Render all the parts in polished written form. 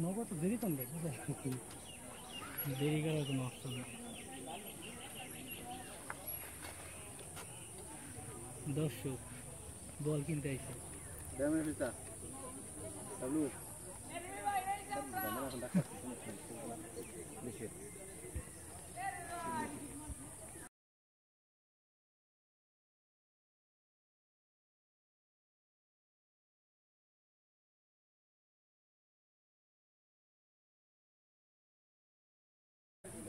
নগদ দেরি কম দেয় দেরি করার কোনো অপশন নেই। দর্শক বল কিনতে আইছে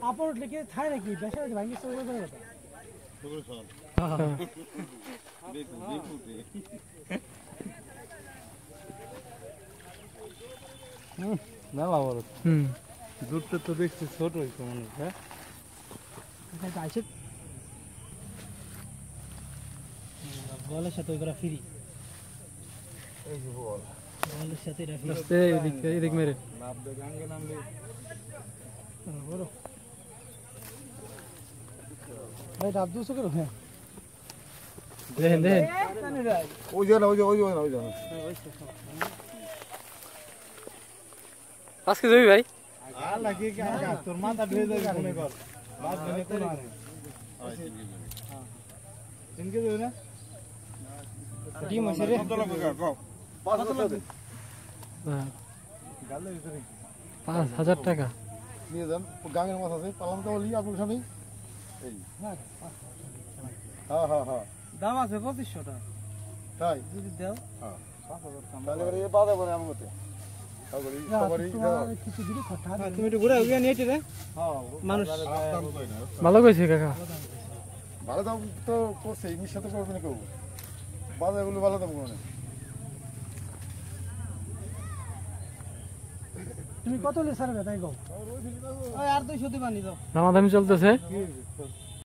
আপর লিখে থাই নাকি বেশা ভাঙি সব করে কথা মেলা বড় দুধটা তো দেখছি ছোট হয়েছে মনে হয়। হ্যাঁ বলের সাথে ওইগুলা ফ্রি এই যে বল বলের সাথে এটা ফ্রি আস্তে এদিক মেরে লাভ দে গাঙ্গে নামলে বড় ভাই ডাব 200 করে হ্যাঁ দেখেন দেখেন ওই যে আজকে যাবি ভাই আর লাগে কি তোর মাথা ধুয়ে যাবে মনে কর বাস ধরে তো আরে হ্যাঁ তিনকে দেবে না ডিম আছে রে কত লাগবে কও 5000 হ্যাঁ গালে ভিতরে 5000 টাকা নিয়ে যান গাঙ্গের মাছ আছে পালাম তো বলি আপনার সামনে এই হ্যাঁ হ্যাঁ দাম আছে 2500 টাকা তাই যদি দাও হ্যাঁ 5000 টাকা তাহলে এবারে এই বাদে বলে আমগতে তুমি একটু ঘুরে গিয়ে নিয়ে রে মানুষ ভালো কইছে কাকা ভালো দাম তো করছে এর সাথে করবে না কেউ বাজারগুলো ভালো দাম করে তুমি কত লে সারবে তাই গো ওই আর 200 দিবানি দাও দামাদামি চলতেছে